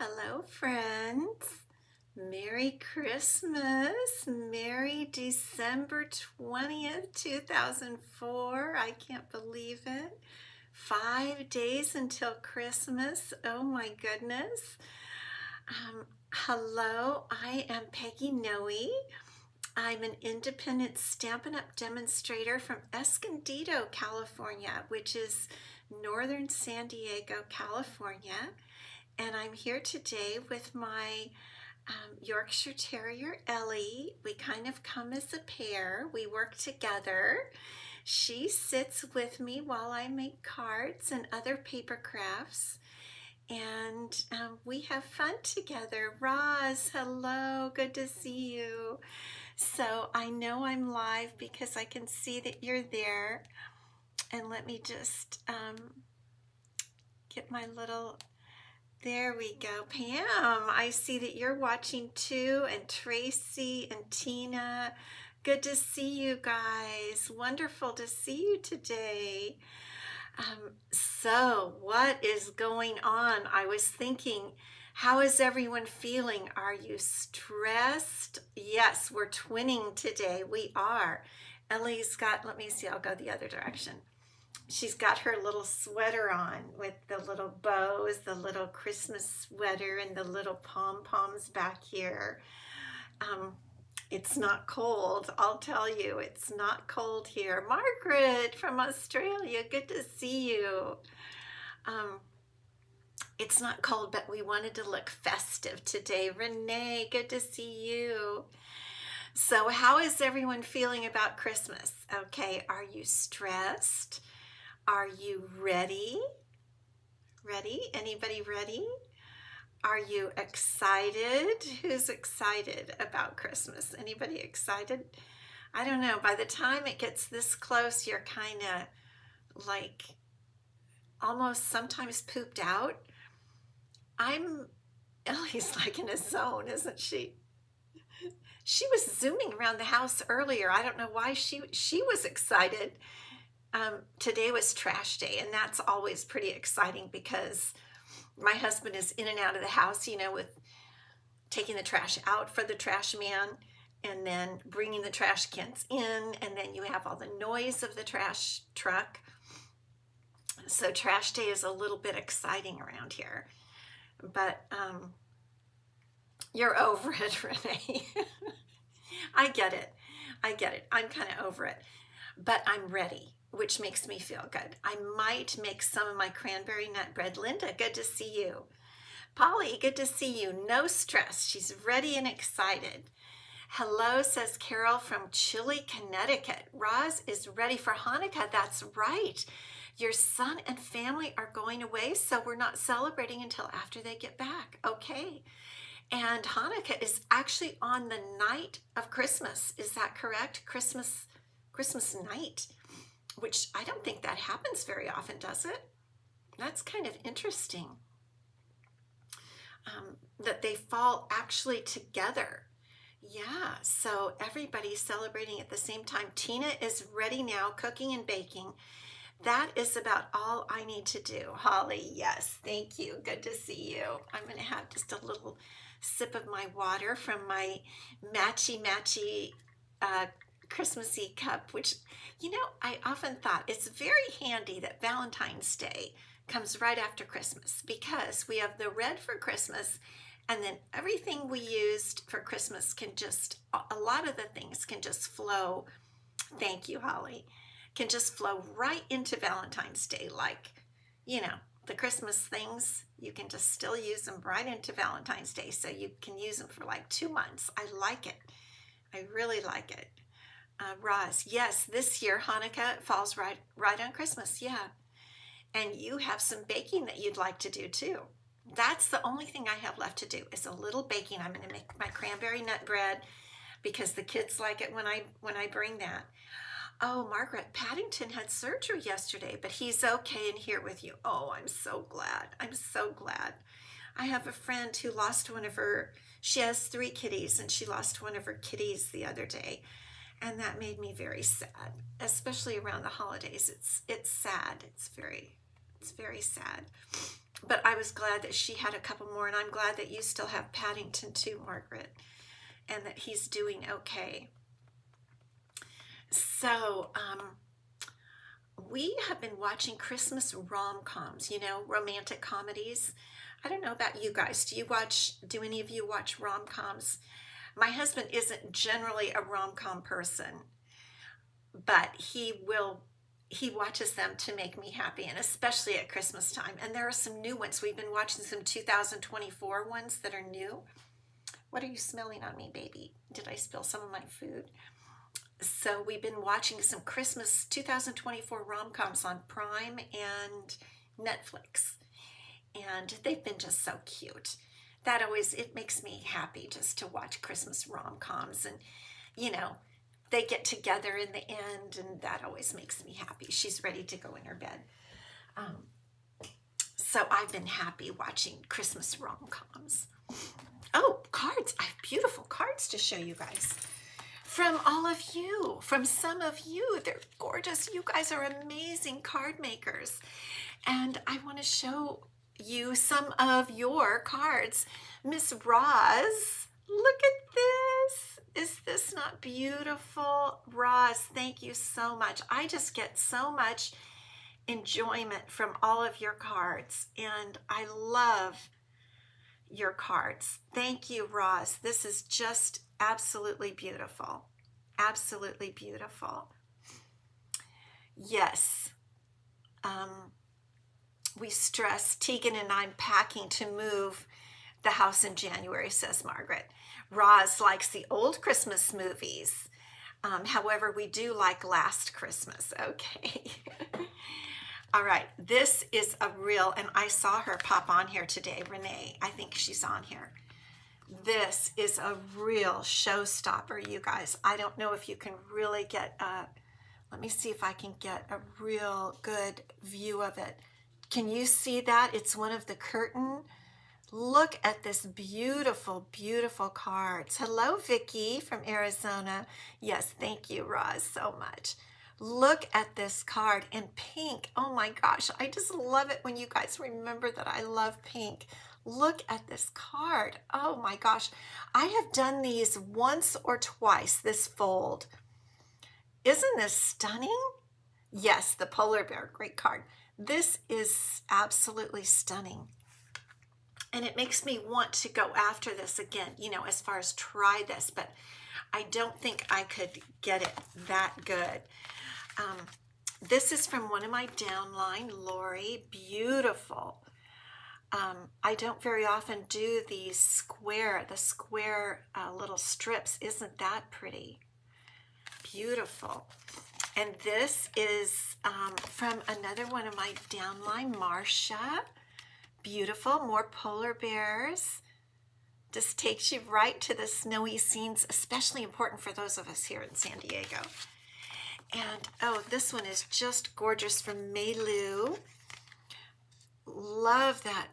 Hello, friends. Merry Christmas. Merry December 20th, 2004. I can't believe it. 5 days until Christmas. Oh my goodness. Hello, I am Peggy Noe. I'm an independent Stampin' Up! Demonstrator from Escondido, California, which is northern San Diego, California. And I'm here today with my Yorkshire Terrier, Ellie. We kind of come as a pair. We work together. She sits with me while I make cards and other paper crafts. And we have fun together. Roz, hello, good to see you. So I know I'm live because I can see that you're there. And let me just get my little... There we go. Pam, I see that you're watching too, and Tracy and Tina. Good to see you guys. Wonderful to see you today. So what is going on? I was thinking, how is everyone feeling? Are you stressed? Yes, we're twinning today. We are. Ellie's got, let me see, I'll go the other direction. She's got her little sweater on with the little bows, the little Christmas sweater, and the little pom-poms back here. It's not cold, I'll tell you. It's not cold here. Margaret from Australia, good to see you. It's not cold, but we wanted to look festive today. Renee, good to see you. So how is everyone feeling about Christmas? Okay, are you stressed? Are you ready? Ready? Anybody ready? Are you excited? Who's excited about Christmas? Anybody excited? I don't know. By the time it gets this close, you're kind of like almost sometimes pooped out. Ellie's like in a zone, isn't she? She was zooming around the house earlier. I don't know why she was excited. Today was trash day, and that's always pretty exciting because my husband is in and out of the house, you know, with taking the trash out for the trash man and then bringing the trash cans in, and then you have all the noise of the trash truck. So trash day is a little bit exciting around here, but you're over it, Renee. I get it. I'm kind of over it, but I'm ready, which makes me feel good. I might make some of my cranberry nut bread. Linda, good to see you. Polly, good to see you. No stress. She's ready and excited. Hello, says Carol from Chile, Connecticut. Roz is ready for Hanukkah. That's right. Your son and family are going away, so we're not celebrating until after they get back. Okay. And Hanukkah is actually on the night of Christmas. Is that correct? Christmas night, which I don't think that happens very often, does it? That's kind of interesting that they fall actually together. Yeah, so everybody's celebrating at the same time. Tina is ready now, cooking and baking. That is about all I need to do. Holly, yes, thank you. Good to see you. I'm going to have just a little sip of my water from my matchy Christmassy cup, which, you know, I often thought it's very handy that Valentine's Day comes right after Christmas because we have the red for Christmas, and then everything we used for Christmas can just, a lot of the things can just flow. Thank you, Holly. Can just flow right into Valentine's Day. Like, you know, the Christmas things, you can just still use them right into Valentine's Day. So you can use them for like 2 months. I like it. I really like it. Roz, yes, this year Hanukkah falls right on Christmas. Yeah. And you have some baking that you'd like to do too. That's the only thing I have left to do is a little baking. I'm going to make my cranberry nut bread because the kids like it when I bring that. Oh, Margaret, Paddington had surgery yesterday, but he's okay and here with you. Oh, I'm so glad. I'm so glad. I have a friend who lost one of her, she has 3 kitties, and she lost one of her kitties the other day. And that made me very sad, especially around the holidays. It's sad. It's very sad. but I was glad that she had a couple more, and I'm glad that you still have Paddington too, Margaret, and that he's doing okay. So, we have been watching Christmas rom-coms, romantic comedies. I don't know about you guys. Do any of you watch rom-coms? My husband isn't generally a rom-com person, but he watches them to make me happy, and especially at Christmas time. And there are some new ones. We've been watching some 2024 ones that are new. What are you smelling on me, baby? Did I spill some of my food? So we've been watching some Christmas 2024 rom-coms on Prime and Netflix, and they've been just so cute. It makes me happy just to watch Christmas rom-coms, and they get together in the end, and that always makes me happy. She's ready to go in her bed. So I've been happy watching Christmas rom-coms. Oh, cards. I have beautiful cards to show you guys. From all of you, from some of you. They're gorgeous. You guys are amazing card makers. And I want to show you some of your cards. Miss Roz, look at this. Is this not beautiful? Roz, thank you so much. I just get so much enjoyment from all of your cards, and I love your cards. Thank you, Roz. This is just absolutely beautiful. Absolutely beautiful. Yes. We stress, Tegan and I'm packing to move the house in January, says Margaret. Roz likes the old Christmas movies. However, we do like Last Christmas. Okay. All right. This is a real, and I saw her pop on here today, Renee. I think she's on here. This is a real showstopper, you guys. I don't know if you can really get let me see if I can get a real good view of it. Can you see that? It's one of the curtain. Look at this beautiful, beautiful cards. Hello, Vicki from Arizona. Yes, thank you, Roz, so much. Look at this card in pink. Oh my gosh, I just love it when you guys remember that I love pink. Look at this card. Oh my gosh. I have done these once or twice, this fold. Isn't this stunning? Yes, the polar bear, great card. This is absolutely stunning. And it makes me want to go after this again, as far as try this, but I don't think I could get it that good. This is from one of my downline, Lori. Beautiful. I don't very often do these square little strips. Isn't that pretty? Beautiful. And this is from another one of my downline, Marcia. Beautiful. More polar bears. Just takes you right to the snowy scenes, especially important for those of us here in San Diego. And oh, this one is just gorgeous from Meilu. Love that.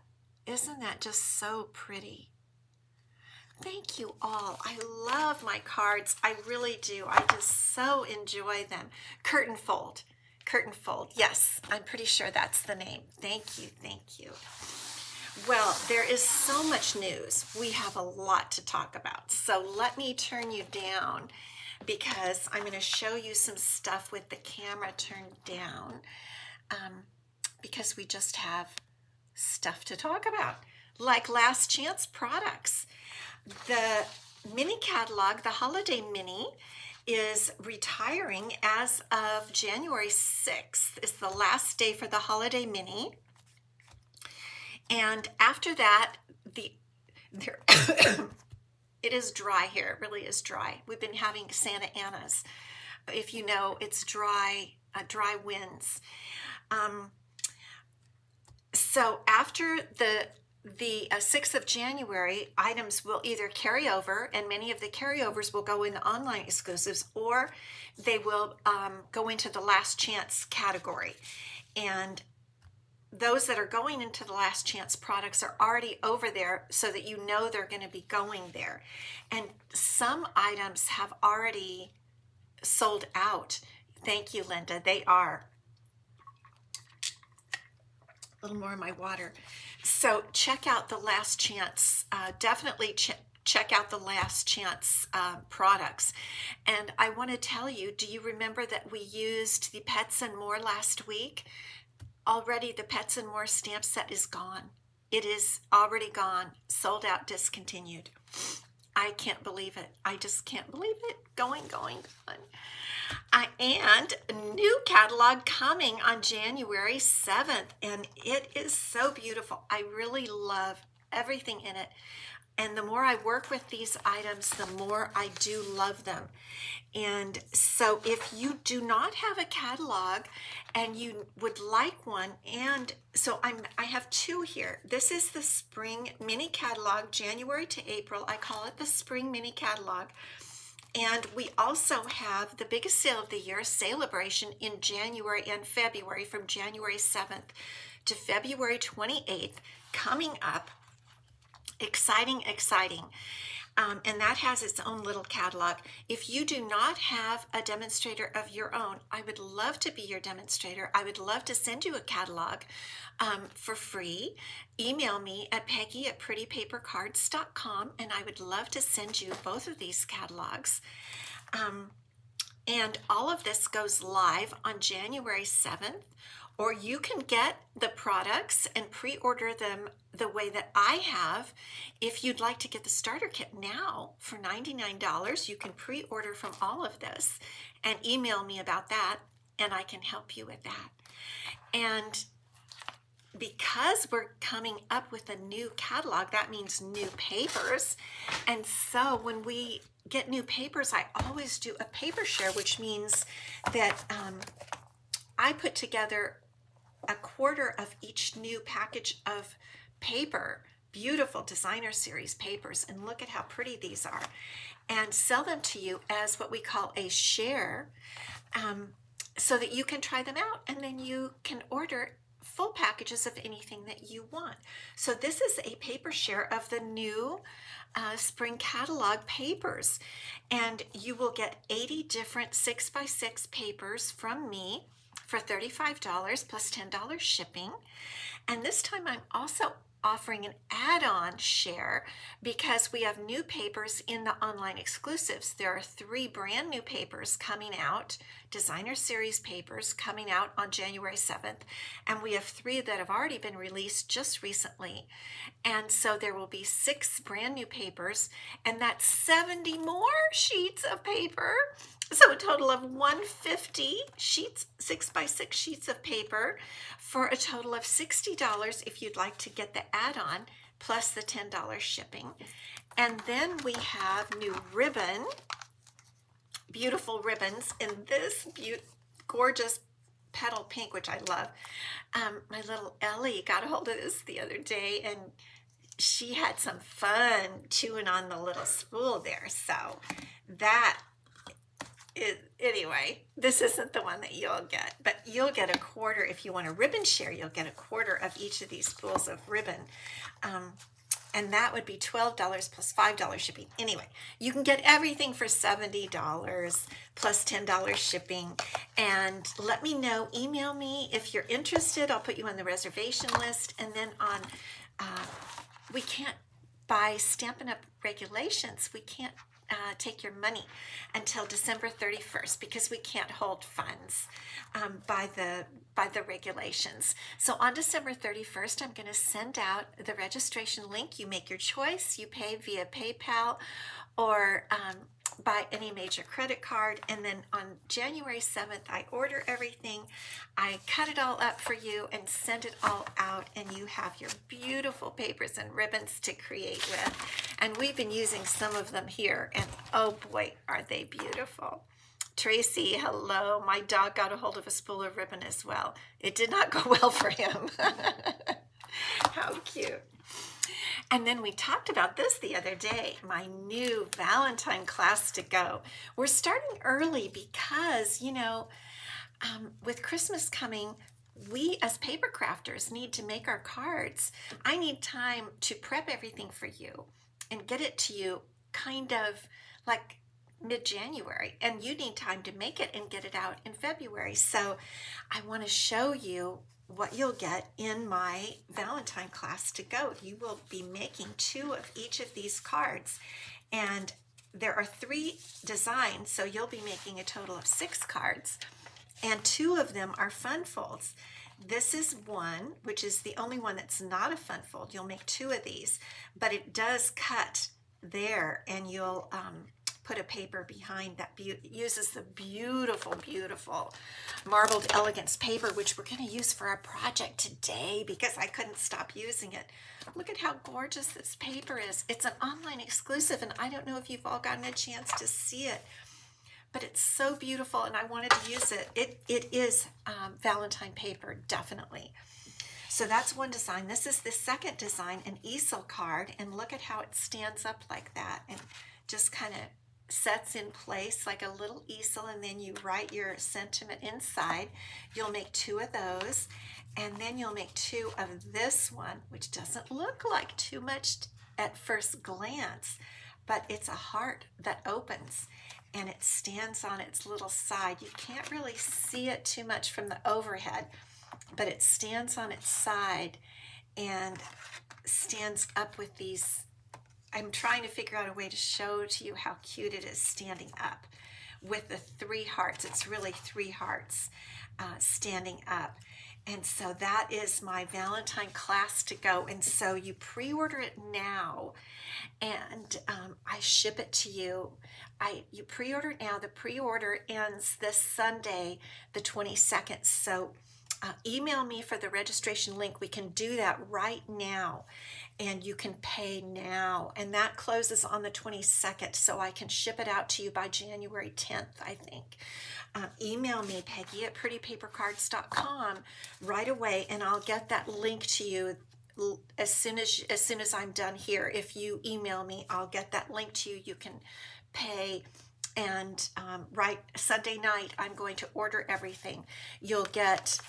Isn't that just so pretty? Thank you all. I love my cards. I really do. I just so enjoy them. Curtain fold. Curtain fold. Yes, I'm pretty sure that's the name. Thank you. Thank you. Well, there is so much news. We have a lot to talk about. So let me turn you down because I'm going to show you some stuff with the camera turned down because we just have stuff to talk about, like Last Chance products. The mini catalog, the holiday mini, is retiring as of January 6th. It's the last day for the holiday mini. And after that, it is dry here. It really is dry. We've been having Santa Ana's. If you know, it's dry winds. So after the 6th of January, items will either carry over, and many of the carryovers will go in the online exclusives, or they will go into the last chance category. And those that are going into the last chance products are already over there so that you know they're going to be going there. And some items have already sold out. Thank you, Linda. They are. A little more of my water. So check out the Last Chance. Definitely check out the Last Chance products. And I want to tell you, do you remember that we used the Pets and More last week? Already the Pets and More stamp set is gone. It is already gone, sold out, discontinued. I can't believe it. I just can't believe it. Going. And a new catalog coming on January 7th, and it is so beautiful. I really love everything in it. And the more I work with these items, the more I do love them. And so if you do not have a catalog and you would like one, and so I have two here. This is the Spring Mini Catalog, January to April. I call it the Spring Mini Catalog. And we also have the biggest sale of the year, Celebration, in January and February, from January 7th to February 28th, coming up. Exciting. And that has its own little catalog. If you do not have a demonstrator of your own, I would love to be your demonstrator. I would love to send you a catalog for free. Email me at peggy@prettypapercards.com, and I would love to send you both of these catalogs. And all of this goes live on January 7th, or you can get the products and pre-order them the way that I have. If you'd like to get the starter kit now for $99, you can pre-order from all of this and email me about that, and I can help you with that. And because we're coming up with a new catalog, that means new papers. And so when we get new papers, I always do a paper share, which means that I put together a quarter of each new package of paper, beautiful designer series papers, and look at how pretty these are, and sell them to you as what we call a share, so that you can try them out, and then you can order full packages of anything that you want. So this is a paper share of the new spring catalog papers, and you will get 80 different 6x6 papers from me for $35 plus $10 shipping. And this time I'm also offering an add-on share because we have new papers in the online exclusives. There are 3 brand new papers coming out, designer series papers coming out on January 7th, and we have 3 that have already been released just recently. And so there will be 6 brand new papers, and that's 70 more sheets of paper. So a total of 150 sheets, 6x6 sheets of paper, for a total of $60 if you'd like to get the add-on plus the $10 shipping. And then we have new ribbon, beautiful ribbons in this gorgeous petal pink, which I love. My little Ellie got a hold of this the other day, and she had some fun chewing on the little spool there. So that anyway, this isn't the one that you'll get, but you'll get a quarter. If you want a ribbon share, you'll get a quarter of each of these spools of ribbon. And that would be $12 plus $5 shipping. Anyway, you can get everything for $70 plus $10 shipping. And let me know, email me if you're interested. I'll put you on the reservation list. And then on, we can't, by Stampin' Up regulations, we can't take your money until December 31st because we can't hold funds by the regulations. So on December 31st, I'm going to send out the registration link. You make your choice. You pay via PayPal or by any major credit card, and then on January 7th I order everything, I cut it all up for you and send it all out, and you have your beautiful papers and ribbons to create with. And we've been using some of them here, and oh boy, are they beautiful. Tracy, hello. My dog got a hold of a spool of ribbon as well. It did not go well for him. How cute. And then we talked about this the other day, my new Valentine class to go. We're starting early because, you know, with Christmas coming, we as paper crafters need to make our cards. I need time to prep everything for you and get it to you kind of like mid-January, and you need time to make it and get it out in February. So I want to show you what you'll get in my Valentine class to go. You will be making 2 of each of these cards, and there are 3 designs, so you'll be making a total of 6 cards, and 2 of them are fun folds. This is one, which is the only one that's not a fun fold. You'll make 2 of these, but it does cut there, and you'll put a paper behind that uses the beautiful, beautiful marbled Elegance paper, which we're going to use for our project today because I couldn't stop using it. Look at how gorgeous this paper is. It's an online exclusive, and I don't know if you've all gotten a chance to see it, but it's so beautiful, and I wanted to use it. It is Valentine paper, definitely. So that's one design. This is the second design, an easel card, and look at how it stands up like that and just kind of sets in place like a little easel, and then you write your sentiment inside. You'll make 2 of those, and then you'll make 2 of this one, which doesn't look like too much at first glance, but it's a heart that opens, and it stands on its little side. You can't really see it too much from the overhead, but it stands on its side and stands up with these. I'm trying to figure out a way to show to you how cute it is standing up with the 3 hearts. It's really 3 hearts standing up. And so that is my Valentine class to go. And so you pre-order it now, and I ship it to you. You pre-order it now. The pre-order ends this Sunday, the 22nd. So email me for the registration link. We can do that right now, and you can pay now, and that closes on the 22nd, so I can ship it out to you by January 10th, I think. Email me, Peggy at prettypapercards.com right away, and I'll get that link to you as soon as I'm done here. If you email me, I'll get that link to you. You can pay. And right Sunday night, I'm going to order everything. You'll get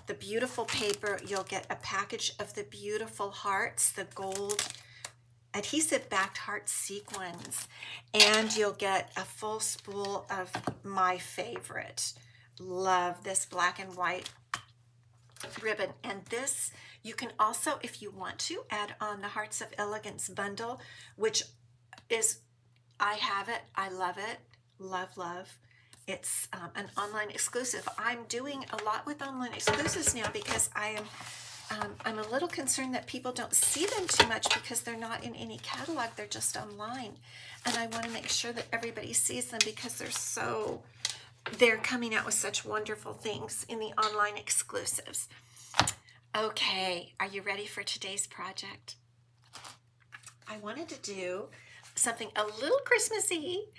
the beautiful paper. You'll get a package of the beautiful hearts, the gold adhesive backed heart sequins, and you'll get a full spool of my favorite. Love this black and white ribbon. And this, you can also, if you want to, add on the Hearts of Elegance bundle, which is, I have it. I love it. Love, love. It's an online exclusive. I'm doing a lot with online exclusives now because I'm a little concerned that people don't see them too much because they're not in any catalog. They're just online. And I want to make sure that everybody sees them because they're coming out with such wonderful things in the online exclusives. Okay, are you ready for today's project? I wanted to do something a little Christmassy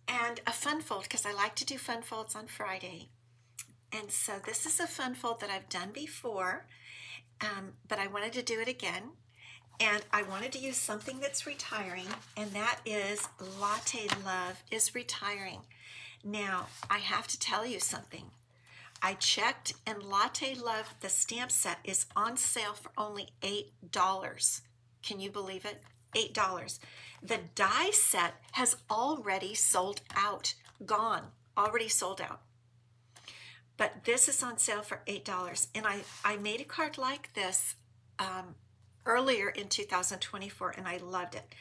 and a fun fold because I like to do fun folds on Friday. And so this is a fun fold that I've done before, but I wanted to do it again. And I wanted to use something that's retiring, and that is Latte Love is retiring. Now, I have to tell you something. I checked, and Latte Love, the stamp set, is on sale for only $8. Can you believe it? $8. The die set has already sold out, gone, already sold out. But this is on sale for $8. And I made a card like this earlier in 2024, and I loved it.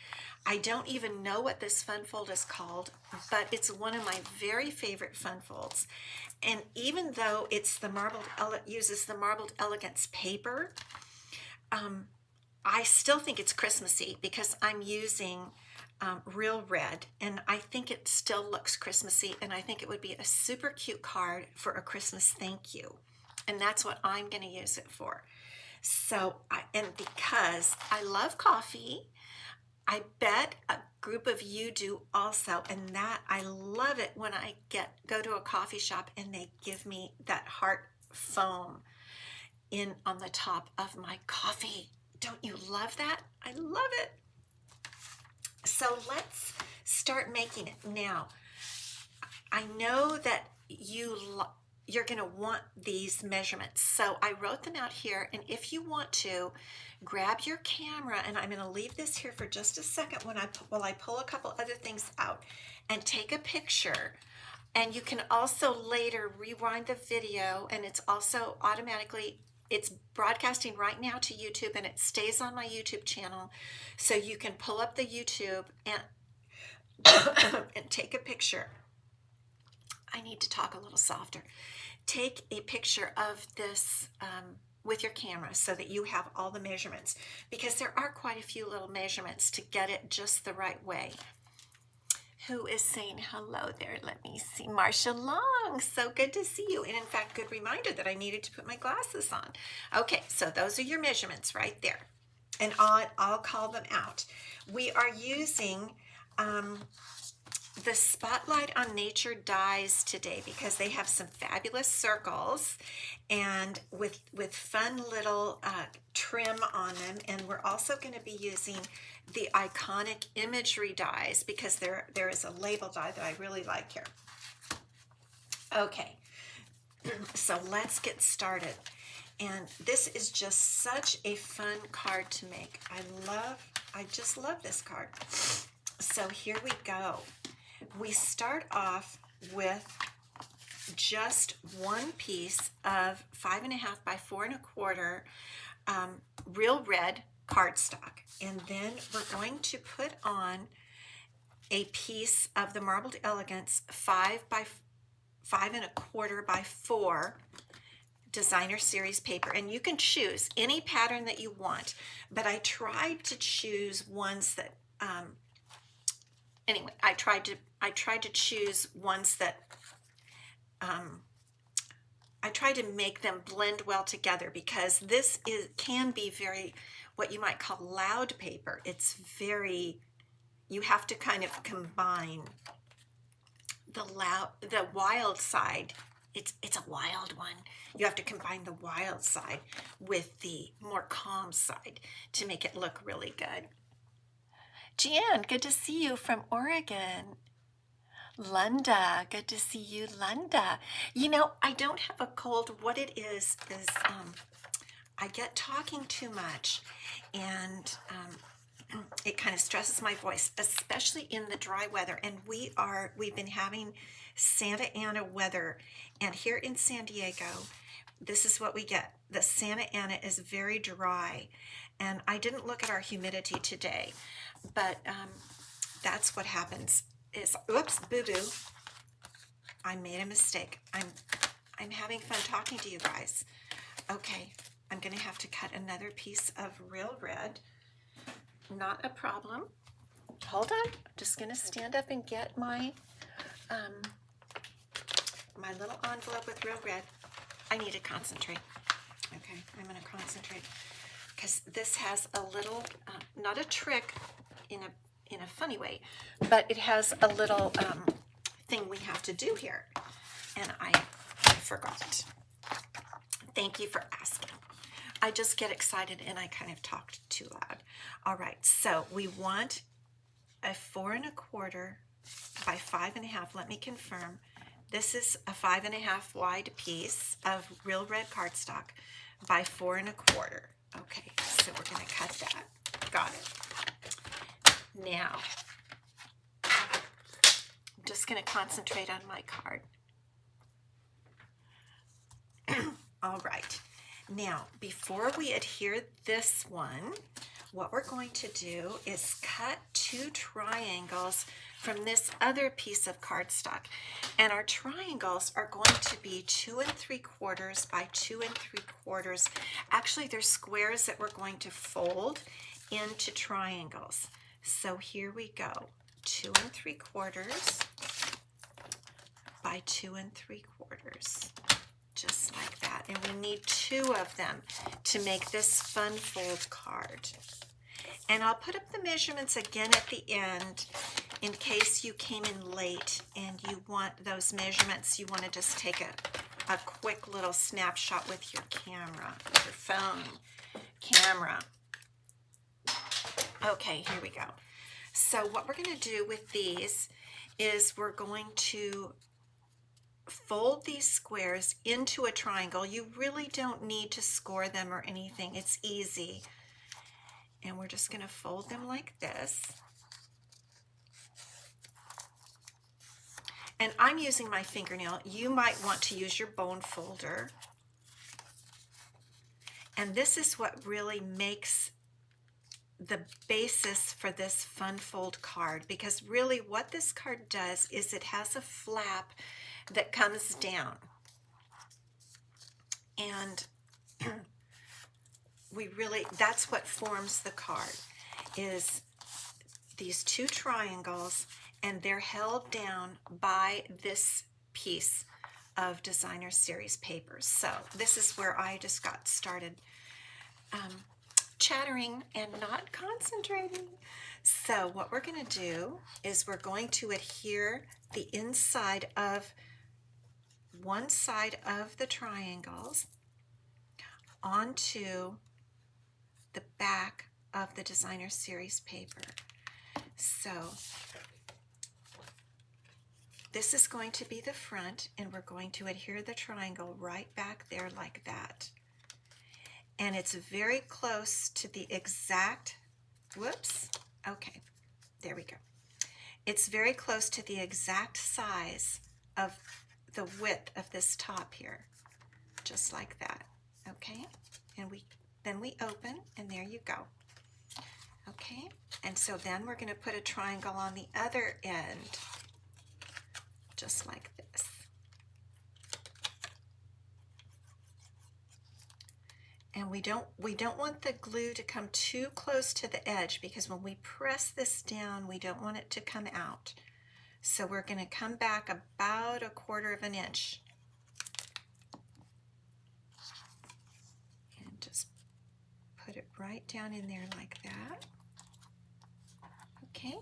I don't even know what this fun fold is called, but it's one of my very favorite fun folds. And even though it's uses the marbled Elegance paper, I still think it's Christmassy because I'm using real red, and I think it still looks Christmassy, and I think it would be a super cute card for a Christmas thank you. And that's what I'm going to use it for. So, and because I love coffee, I bet a group of you do also, and that I love it when I go to a coffee shop and they give me that heart foam in on the top of my coffee. Don't you love that? I love it. So let's start making it. Now, I know that you're going to want these measurements. So I wrote them out here, and if you want to, grab your camera, and I'm going to leave this here for just a second while I pull a couple other things out, and take a picture And you can also later rewind the video, and it's also automatically, it's broadcasting right now to YouTube, and it stays on my YouTube channel. So you can pull up the YouTube and and take a picture. I need to talk a little softer. Take a picture of this with your camera so that you have all the measurements, because there are quite a few little measurements to get it just the right way. Who is saying hello there? Let me see. Marcia Long, so good to see you. And in fact, good reminder that I needed to put my glasses on. Okay, so those are your measurements right there. And I'll call them out. We are using the Spotlight on Nature dies today because they have some fabulous circles and with fun little trim on them. And we're also going to be using the iconic imagery dies because there is a label die that I really like here. Okay, so let's get started. And this is just such a fun card to make. I just love this card. So here we go. We start off with just one piece of 5.5 by 4.25 real red cardstock, and then we're going to put on a piece of the Marbled Elegance 5 by 5.25 by 4 designer series paper, and you can choose any pattern that you want, but I tried to choose ones that anyway, I tried to choose ones that I tried to make them blend well together, because this can be very what you might call loud paper. It's very, you have to kind of combine the wild side. It's a wild one. You have to combine the wild side with the more calm side to make it look really good. Jan, good to see you from Oregon. Lunda, good to see you, Lunda. You know, I don't have a cold. What it is I get talking too much, and it kind of stresses my voice, especially in the dry weather. And we've been having Santa Ana weather, and here in San Diego, this is what we get. The Santa Ana is very dry, and I didn't look at our humidity today, but that's what happens. Oops, boo-boo. I made a mistake. I'm having fun talking to you guys. Okay, I'm gonna have to cut another piece of real red. Not a problem. Hold on. I'm just gonna stand up and get my my little envelope with real red. I need to concentrate. Okay, I'm gonna concentrate because this has a little, not a trick in a funny way, but it has a little thing we have to do here, and I forgot. Thank you for asking. I just get excited and I kind of talked too loud. All right, so we want a 4.25 by 5.5. Let me confirm. This is a 5.5 wide piece of real red cardstock by 4.25. Okay, so we're going to cut that. Got it. Now, I'm just going to concentrate on my card. All right. Now, before we adhere this one, what we're going to do is cut 2 triangles from this other piece of cardstock. And our triangles are going to be 2 3/4 by 2 3/4. Actually, they're squares that we're going to fold into triangles. So here we go, 2 3/4 by 2 3/4. Just like that. And we need 2 of them to make this fun fold card. And I'll put up the measurements again at the end in case you came in late and you want those measurements. You want to just take a quick little snapshot with your camera, your phone camera. Okay, here we go. So what we're going to do with these is we're going to fold these squares into a triangle. You really don't need to score them or anything. It's easy. And we're just going to fold them like this. And I'm using my fingernail. You might want to use your bone folder. And this is what really makes the basis for this fun fold card, because really what this card does is it has a flap that comes down. And that's what forms the card, is these two triangles, and they're held down by this piece of designer series paper. So this is where I just got started chattering and not concentrating. So what we're going to do is we're going to adhere the inside of one side of the triangles onto the back of the designer series paper. So this is going to be the front, and we're going to adhere the triangle right back there like that. And it's very close to the exact, whoops, okay, there we go. It's very close to the exact size of the width of this top here, just like that, okay? And then we open, and there you go. Okay, and so then we're going to put a triangle on the other end, just like this. And we don't want the glue to come too close to the edge, because when we press this down, we don't want it to come out. So we're going to come back about 1/4 of an inch. And just put it right down in there like that. Okay.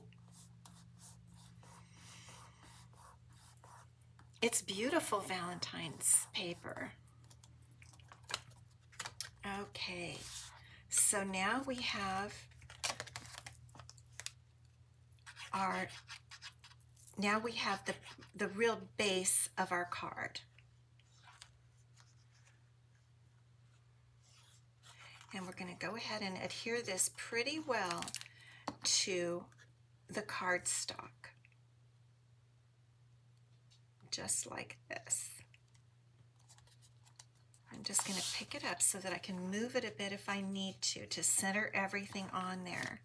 It's beautiful Valentine's paper. Okay, so now we have the real base of our card. And we're going to go ahead and adhere this pretty well to the cardstock, just like this. I'm just going to pick it up so that I can move it a bit if I need to center everything on there.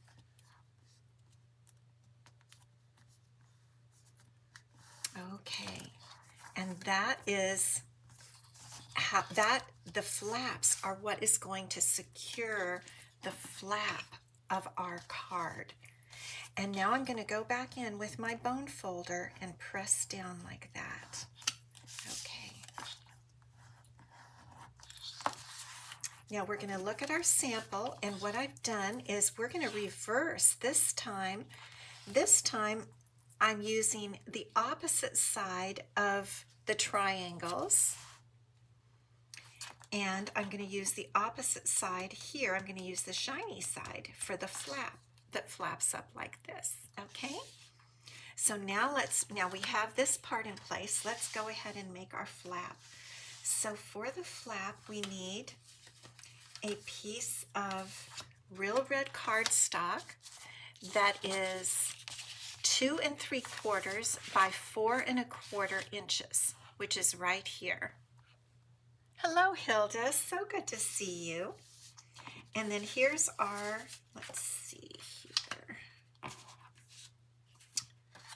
Okay, and that is how the flaps are what is going to secure the flap of our card. And now I'm going to go back in with my bone folder and press down like that. Okay. Now we're going to look at our sample, and what I've done is we're going to reverse this time. This time I'm using the opposite side of the triangles, and I'm going to use the opposite side here. I'm going to use the shiny side for the flap that flaps up like this. Okay, so now we have this part in place. Let's go ahead and make our flap. So for the flap, we need a piece of real red cardstock that is 2 3/4 by 4 1/4 inches, which is right here. Hello, Hilda, so good to see you. And then here's our, let's see here.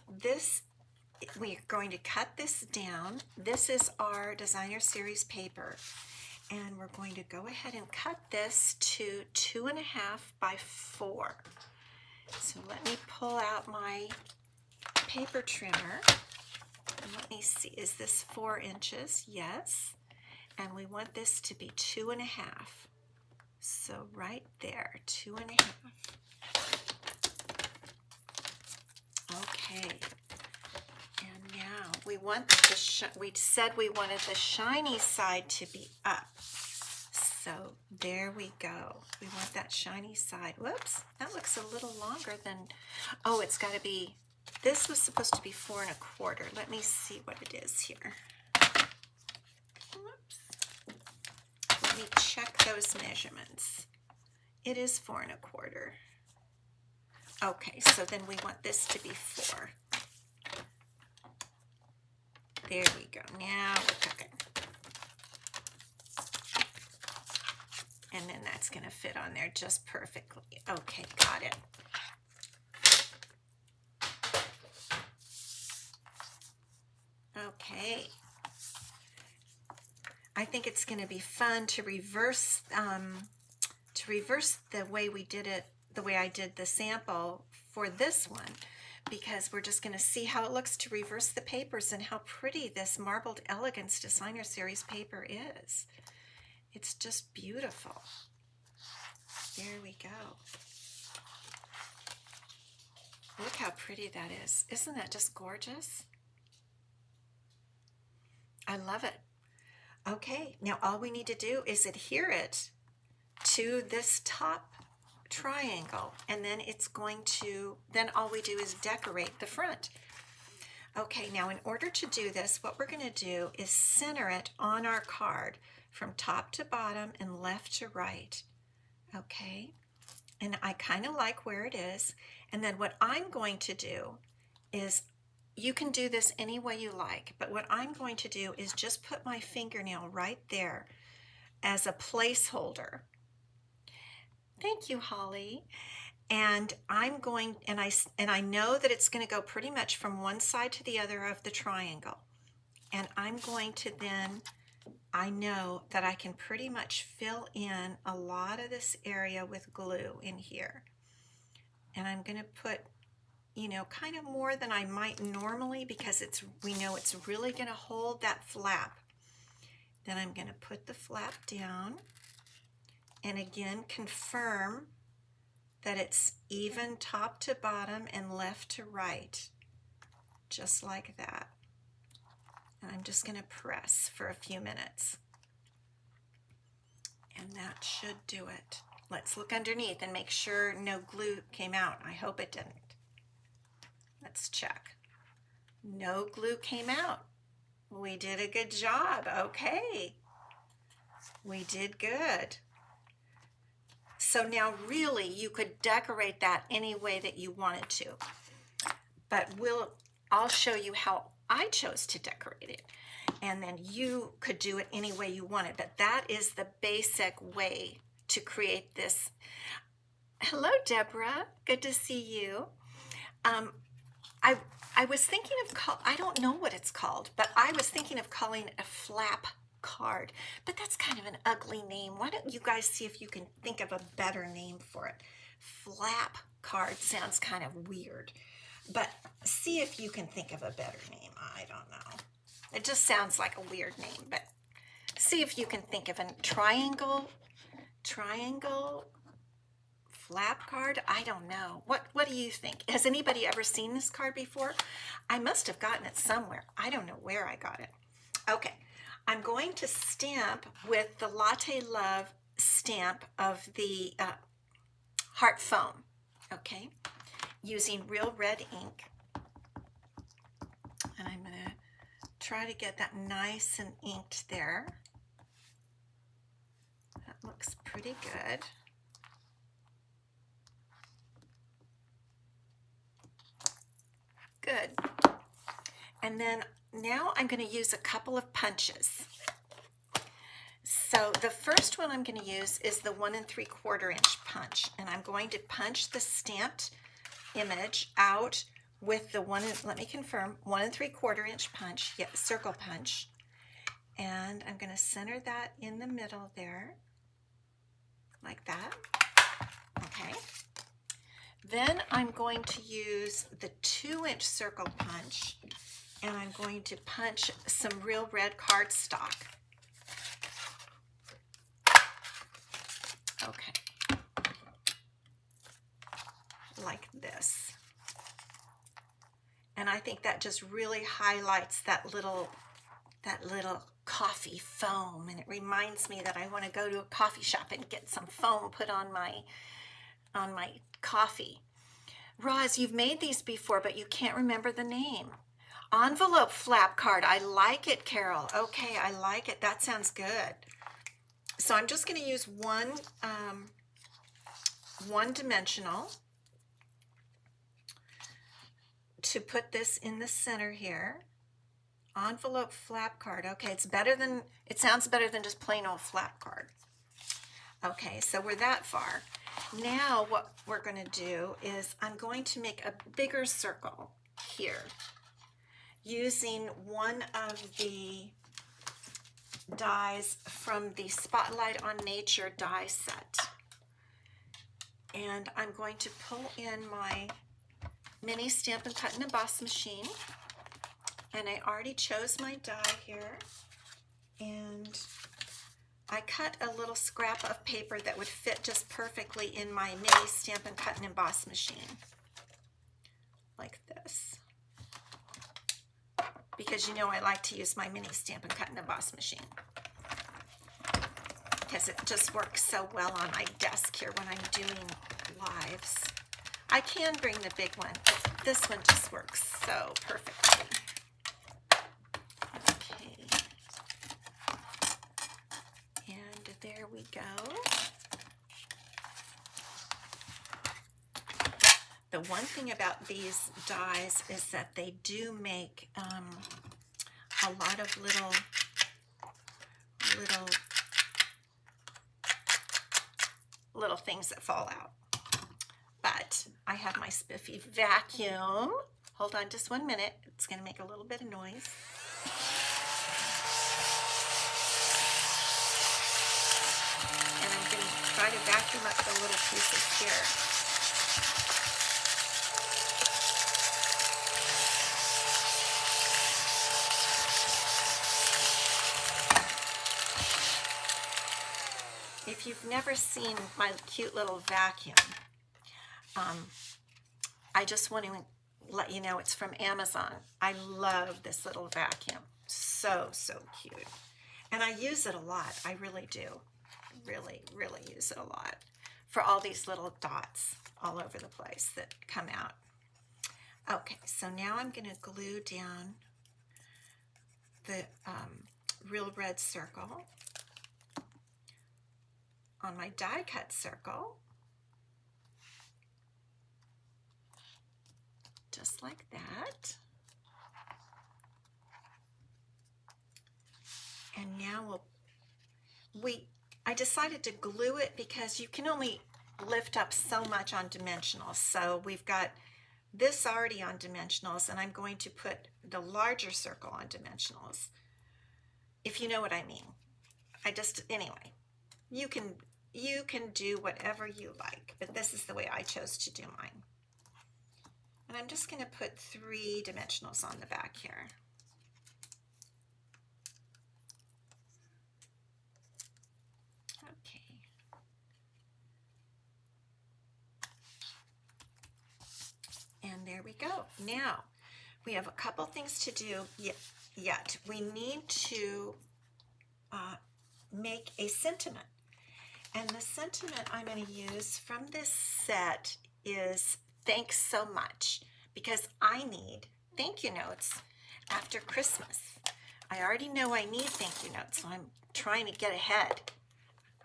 This, we're going to cut this down. This is our designer series paper. And we're going to go ahead and cut this to 2 1/2 by 4. So let me pull out my paper trimmer. And let me see, is this 4 inches? Yes. And we want this to be 2 1/2. So right there, 2 1/2. Okay. And now we want we said we wanted the shiny side to be up. So there we go. We want that shiny side. Whoops, that looks a little longer than, oh, it's got to be, this was supposed to be 4 1/4. Let me see what it is here. Whoops. Let me check those measurements. It is 4 1/4. Okay, so then we want this to be 4. There we go. Now we're cooking. And then that's going to fit on there just perfectly. Okay, got it. Okay. I think it's going to be fun to reverse the way we did it, the way I did the sample for this one, because we're just going to see how it looks to reverse the papers and how pretty this Marbled Elegance Designer Series paper is. It's just beautiful. There we go. Look how pretty that is. Isn't that just gorgeous? I love it. Okay, now all we need to do is adhere it to this top triangle, and then it's going to, then all we do is decorate the front. Okay, now in order to do this, what we're going to do is center it on our card from top to bottom and left to right. Okay, and I kind of like where it is. And then what I'm going to do is, you can do this any way you like, but what I'm going to do is just put my fingernail right there as a placeholder. Thank you, Holly. And I'm going, and I know that it's going to go pretty much from one side to the other of the triangle. And I'm going to then, I know that I can pretty much fill in a lot of this area with glue in here. And I'm going to put, you know, kind of more than I might normally, because we know it's really going to hold that flap. Then I'm going to put the flap down and again confirm that it's even top to bottom and left to right, just like that. And I'm just going to press for a few minutes. And that should do it. Let's look underneath and make sure no glue came out. I hope it didn't. Let's check. No glue came out. We did a good job. Okay. We did good. So now really you could decorate that any way that you wanted to. But I'll show you how I chose to decorate it. And then you could do it any way you wanted. But that is the basic way to create this. Hello, Deborah. Good to see you. I was thinking of, I don't know what it's called, but I was thinking of calling it a flap card, but that's kind of an ugly name. Why don't you guys see if you can think of a better name for it? Flap card sounds kind of weird, but see if you can think of a better name. I don't know. It just sounds like a weird name, but see if you can think of a triangle flap card. I don't know. What do you think? Has anybody ever seen this card before? I must have gotten it somewhere. I don't know where I got it. Okay, I'm going to stamp with the Latte Love stamp of the heart foam. Okay, using real red ink. And I'm going to try to get that nice and inked there. That looks pretty good. Good. And then now I'm going to use a couple of punches. So the first one I'm going to use is the 1 3/4 inch punch, and I'm going to punch the stamped image out with the let me confirm, 1 3/4 inch punch, yeah, circle punch, and I'm going to center that in the middle there, like that. Okay. Then I'm going to use the 2-inch circle punch, and I'm going to punch some real red cardstock. Okay, like this. And I think that just really highlights that little coffee foam, and it reminds me that I want to go to a coffee shop and get some foam put on my coffee. Roz, you've made these before, but you can't remember the name. Envelope flap card. I like it, Carol. Okay, I like it. That sounds good. So I'm just going to use one dimensional to put this in the center here. Envelope flap card. Okay, it sounds better than just plain old flap card. Okay, so we're that far. Now what we're going to do is I'm going to make a bigger circle here using one of the dies from the Spotlight on Nature die set. And I'm going to pull in my mini Stampin' Cut and Emboss machine. And I already chose my die here. And I cut a little scrap of paper that would fit just perfectly in my mini Stampin' Cut and Emboss machine. Like this. Because you know I like to use my mini Stampin' Cut and Emboss machine. Because it just works so well on my desk here when I'm doing lives. I can bring the big one, but this one just works so perfectly. Okay. And there we go. The one thing about these dies is that they do make a lot of little things that fall out. But I have my spiffy vacuum. Hold on just 1 minute. It's going to make a little bit of noise. And I'm going to try to vacuum up the little pieces here. If you've never seen my cute little vacuum, I just want to let you know it's from Amazon. I love this little vacuum. So, so cute. And I use it a lot. I really do. Really, really use it a lot for all these little dots all over the place that come out. Okay, so now I'm going to glue down the real red circle on my die cut circle, just like that. And now I decided to glue it because you can only lift up so much on dimensionals. So we've got this already on dimensionals, and I'm going to put the larger circle on dimensionals, if you know what I mean. Anyway, you can do whatever you like, but this is the way I chose to do mine. And I'm just going to put 3 dimensionals on the back here. Okay. And there we go. Now, we have a couple things to do yet. We need to make a sentiment. And the sentiment I'm going to use from this set is thanks so much, because I need thank you notes after Christmas. I already know I need thank you notes, so I'm trying to get ahead.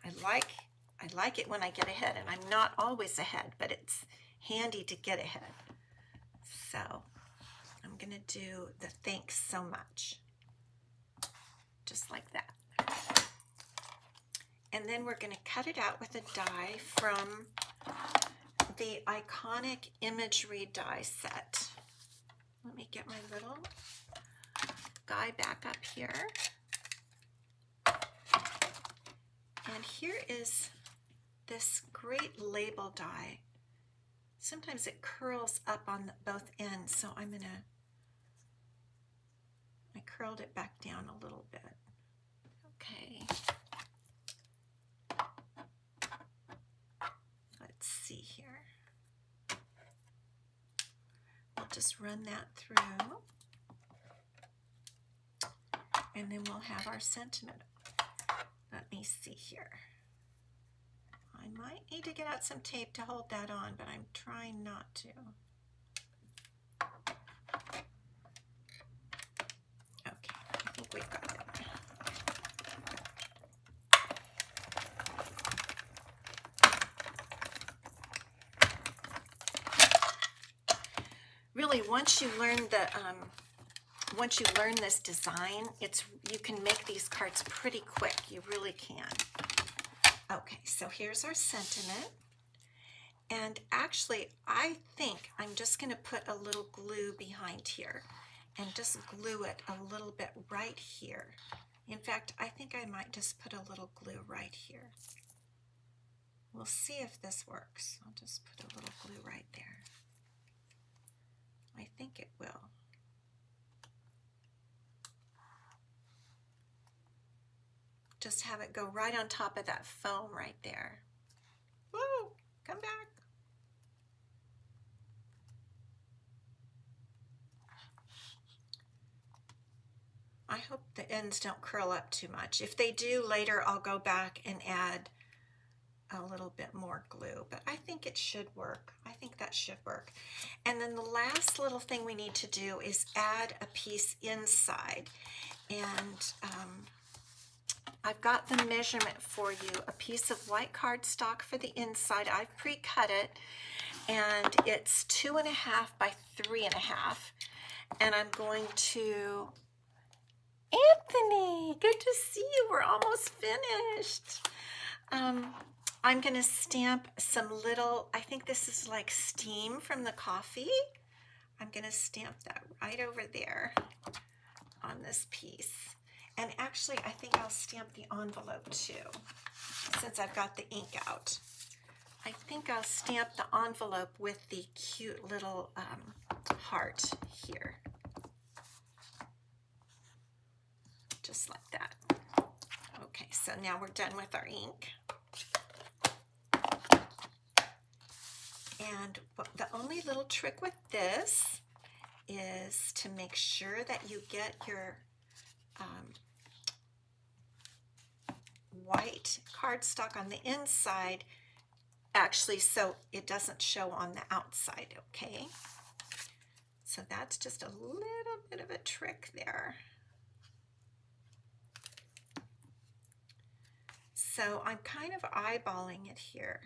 I like it when I get ahead, and I'm not always ahead, but it's handy to get ahead. So I'm going to do the thanks so much, just like that. And then we're going to cut it out with a die from the Iconic Imagery die set. Let me get my little guy back up here. And here is this great label die. Sometimes it curls up on both ends, so I curled it back down a little bit. Okay. Let's see here. We'll just run that through. And then we'll have our sentiment. Let me see here. I might need to get out some tape to hold that on, but I'm trying not to. Okay, I think we've got it. Really, once you learn once you learn this design, you can make these cards pretty quick. You really can. Okay, so here's our sentiment. And actually, I think I'm just going to put a little glue behind here and just glue it a little bit right here. In fact, I think I might just put a little glue right here. We'll see if this works. I'll just put a little glue right there. I think it will. Just have it go right on top of that foam right there. Woo! Come back. I hope the ends don't curl up too much. If they do, later I'll go back and add a little bit more glue, but I think it should work. I think that should work. And then the last little thing we need to do is add a piece inside. And I've got the measurement for you, a piece of white cardstock for the inside. I've pre-cut it, and it's 2.5 by 3.5. And I'm going to, Anthony, good to see you. We're almost finished. I'm going to stamp some little, I think this is like steam from the coffee. I'm going to stamp that right over there on this piece. And actually, I think I'll stamp the envelope too, since I've got the ink out. I think I'll stamp the envelope with the cute little heart here. Just like that. Okay, so now we're done with our ink. And the only little trick with this is to make sure that you get your white cardstock on the inside, actually, so it doesn't show on the outside, okay? So that's just a little bit of a trick there. So I'm kind of eyeballing it here.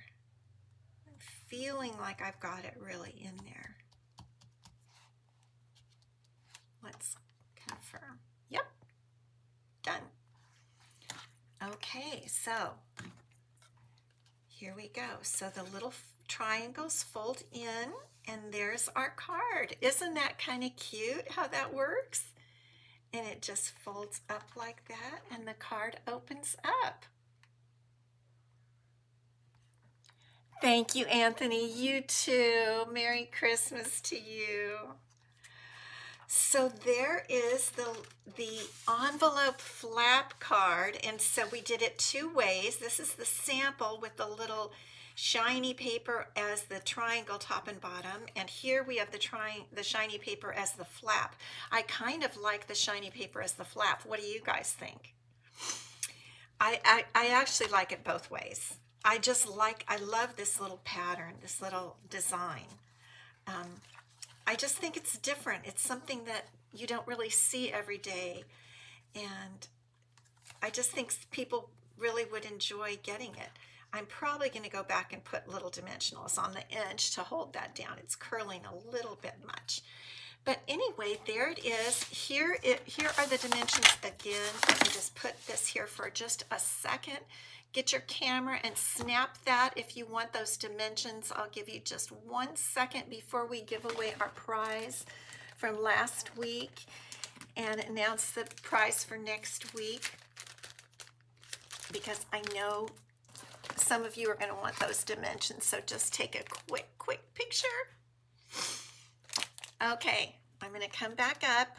I'm feeling like I've got it really in there. Let's confirm. Yep, done. Okay, so here we go. So the little triangles fold in, and there's our card. Isn't that kind of cute how that works? And it just folds up like that, and the card opens up. Thank you, Anthony. You too. Merry Christmas to you. So there is the envelope flap card, and so we did it two ways. This is the sample with the little shiny paper as the triangle top and bottom, and here we have the shiny paper as the flap. I kind of like the shiny paper as the flap. What do you guys think? I actually like it both ways. I love this little pattern, this little design. I just think it's different. It's something that you don't really see every day. And I just think people really would enjoy getting it. I'm probably going to go back and put little dimensionals on the edge to hold that down. It's curling a little bit much. But anyway, there it is. Here are the dimensions again. Let me just put this here for just a second. Get your camera and snap that if you want those dimensions. I'll give you just 1 second before we give away our prize from last week and announce the prize for next week, because I know some of you are going to want those dimensions. So just take a quick picture. Okay, I'm going to come back up,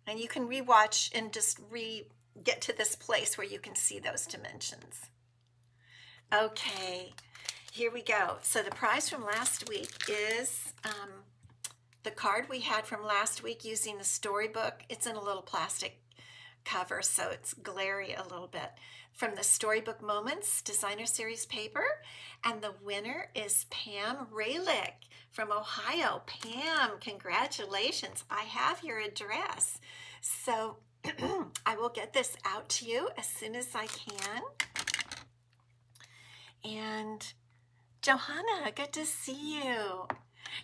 and you can rewatch and just get to this place where you can see those dimensions. Okay, here we go. So the prize from last week is the card we had from last week using the storybook. It's in a little plastic cover, so it's glary a little bit. From the Storybook Moments Designer Series paper. And the winner is Pam Raylick from Ohio. Pam, congratulations. I have your address. So I will get this out to you as soon as I can. And Johanna, good to see you.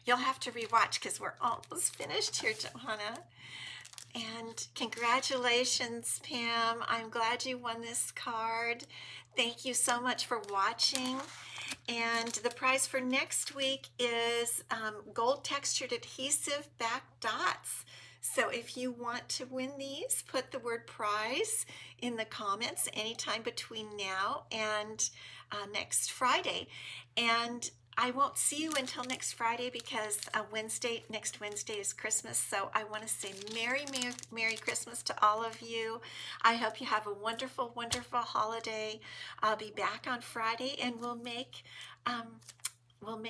You'll have to rewatch because we're almost finished here, Johanna. And congratulations, Pam. I'm glad you won this card. Thank you so much for watching. And the prize for next week is gold textured adhesive back dots. So if you want to win these, put the word prize in the comments anytime between now and next Friday. And I won't see you until next Friday because next Wednesday is Christmas. So I want to say Merry Christmas to all of you. I hope you have a wonderful, wonderful holiday. I'll be back on Friday and we'll make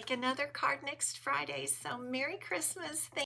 another card next Friday. So Merry Christmas.